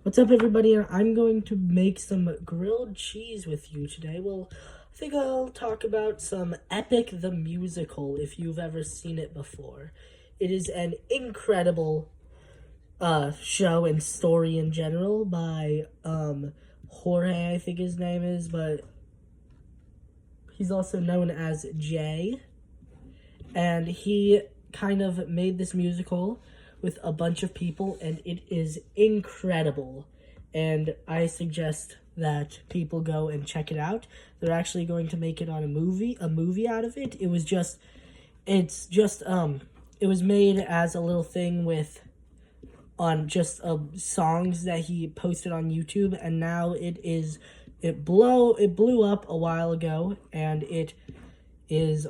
What's up, everybody? I'm going to make some grilled cheese with you today. Well, I think I'll talk about some Epic the Musical, if you've ever seen it before. It is an incredible show and story in general by Jorge, I think his name is, but he's also known as Jay. And he kind of made this musical with a bunch of people, and it is incredible. And I suggest that people go and check it out. They're actually going to make it on a movie out of it. It was made as a little thing with on just songs that he posted on YouTube, and now it blew up a while ago, and it is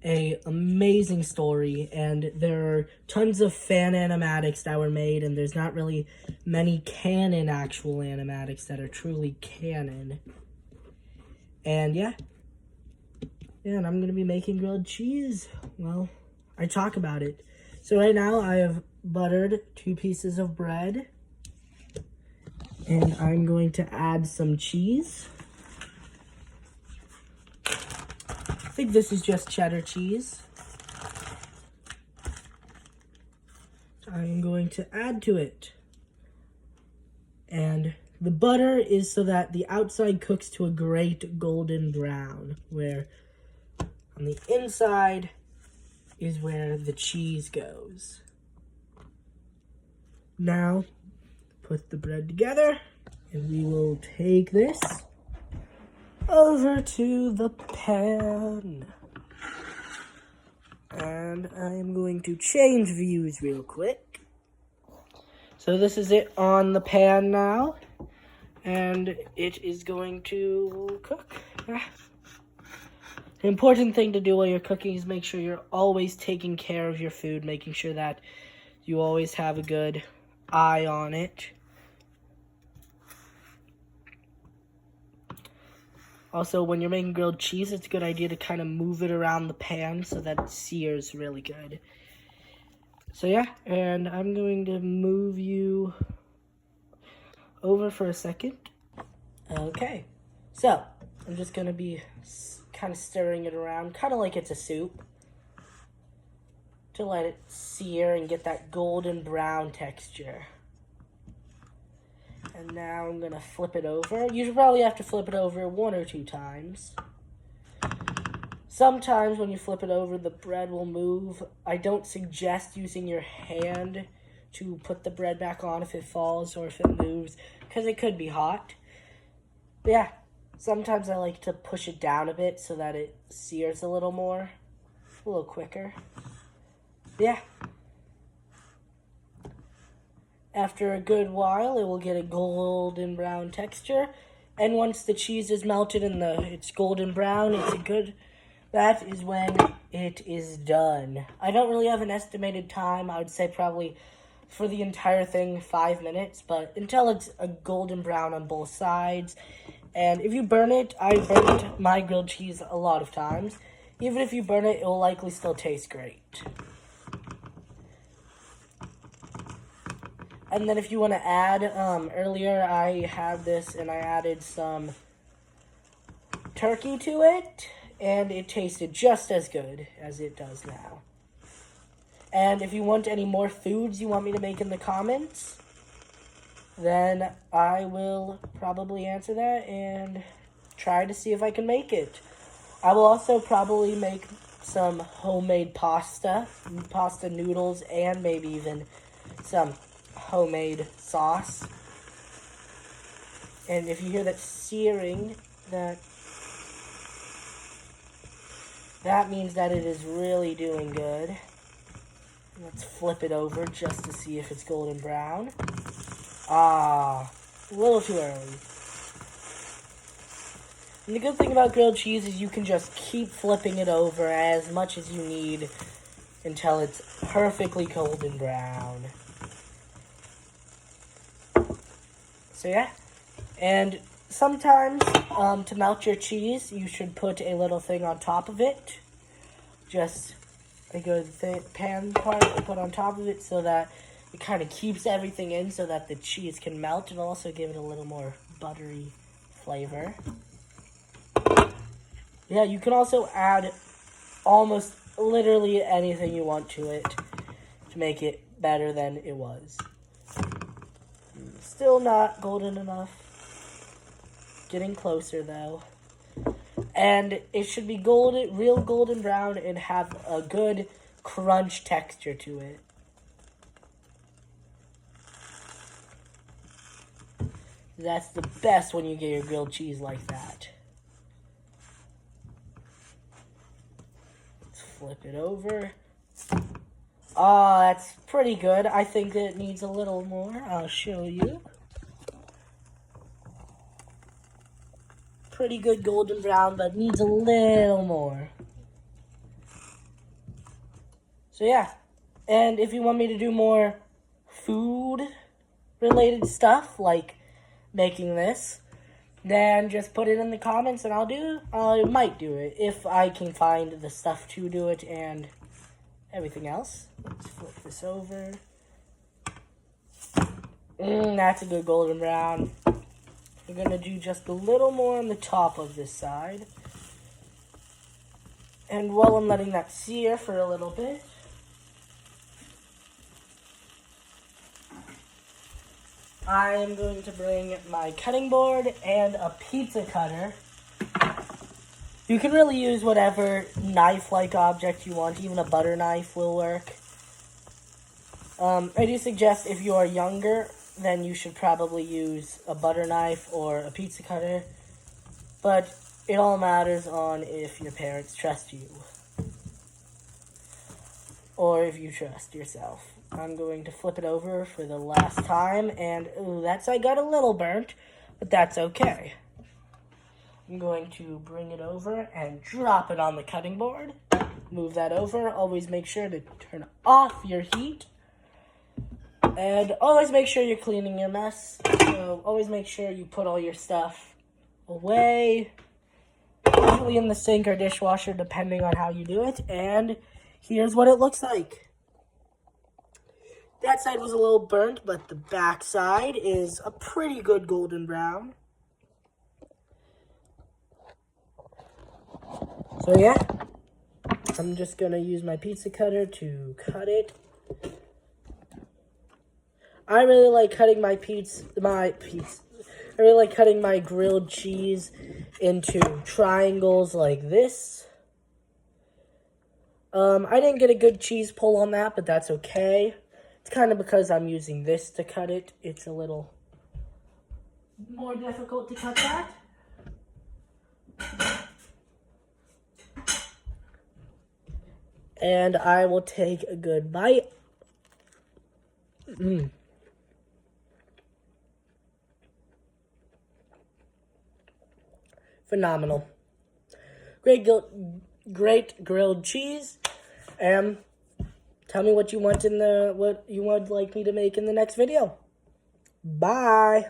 a amazing story, and there are tons of fan animatics that were made, and there's not really many canon actual animatics that are truly canon. And yeah, and I'm gonna be making grilled cheese. Well, I talk about it. So right now I have buttered 2 pieces of bread, and I'm going to add some cheese. I think this is just cheddar cheese. I'm going to add to it. And the butter is so that the outside cooks to a great golden brown, where on the inside is where the cheese goes. Now, put the bread together, and we will take this over to the pan. And I'm going to change views real quick. So this is it on the pan now, and it is going to cook. The important thing to do while you're cooking is make sure you're always taking care of your food, making sure that you always have a good eye on it. Also, when you're making grilled cheese, it's a good idea to kind of move it around the pan so that it sears really good. So yeah, and I'm going to move you over for a second. Okay, so I'm just going to be kind of stirring it around, kind of like it's a soup, to let it sear and get that golden brown texture. And now I'm going to flip it over. You should probably have to flip it over 1 or 2 times. Sometimes when you flip it over, the bread will move. I don't suggest using your hand to put the bread back on if it falls or if it moves, because it could be hot. But yeah, sometimes I like to push it down a bit so that it sears a little more, a little quicker. But yeah. After a good while, it will get a golden brown texture. And once the cheese is melted and it's golden brown, that is when it is done. I don't really have an estimated time. I would say probably for the entire thing 5 minutes, but until it's a golden brown on both sides. And if you burn it, I've burned my grilled cheese a lot of times. Even if you burn it, it will likely still taste great. And then if you want to add, earlier I had this and I added some turkey to it, and it tasted just as good as it does now. And if you want any more foods you want me to make in the comments, then I will probably answer that and try to see if I can make it. I will also probably make some homemade pasta noodles, and maybe even some homemade sauce. And if you hear that searing, that means that it is really doing good. Let's flip it over just to see if it's golden brown. A little too early. And the good thing about grilled cheese is you can just keep flipping it over as much as you need until it's perfectly golden brown. So yeah, and sometimes to melt your cheese, you should put a little thing on top of it. Just a good pan part to put on top of it so that It kind of keeps everything in so that the cheese can melt and also give it a little more buttery flavor. Yeah, you can also add almost literally anything you want to it to make it better than it was. Still not golden enough. Getting closer though. And it should be golden, real golden brown, and have a good crunch texture to it. That's the best when you get your grilled cheese like that. Let's flip it over. Oh, that's pretty good. I think it needs a little more. I'll show you. Pretty good golden brown, but needs a little more. So yeah, and if you want me to do more food related stuff like making this, then just put it in the comments and I might do it if I can find the stuff to do it and everything else. Let's flip this over. That's a good golden brown. We're going to do just a little more on the top of this side. And while I'm letting that sear for a little bit, I am going to bring my cutting board and a pizza cutter. You can really use whatever knife-like object you want. Even a butter knife will work. I do suggest if you are younger, then you should probably use a butter knife or a pizza cutter. But it all matters on if your parents trust you. Or if you trust yourself. I'm going to flip it over for the last time. And, ooh, I got a little burnt. But that's okay. I'm going to bring it over and drop it on the cutting board. Move that over. Always make sure to turn off your heat. And always make sure you're cleaning your mess. So always make sure you put all your stuff away. Usually in the sink or dishwasher, depending on how you do it. And here's what it looks like. That side was a little burnt, but the back side is a pretty good golden brown. So yeah, I'm just going to use my pizza cutter to cut it. I really like cutting I really like cutting my grilled cheese into triangles like this. I didn't get a good cheese pull on that, but that's okay. It's kind of because I'm using this to cut it. It's a little more difficult to cut that. And I will take a good bite. Phenomenal. Great grilled cheese. And tell me what you want what you would like me to make in the next video. Bye.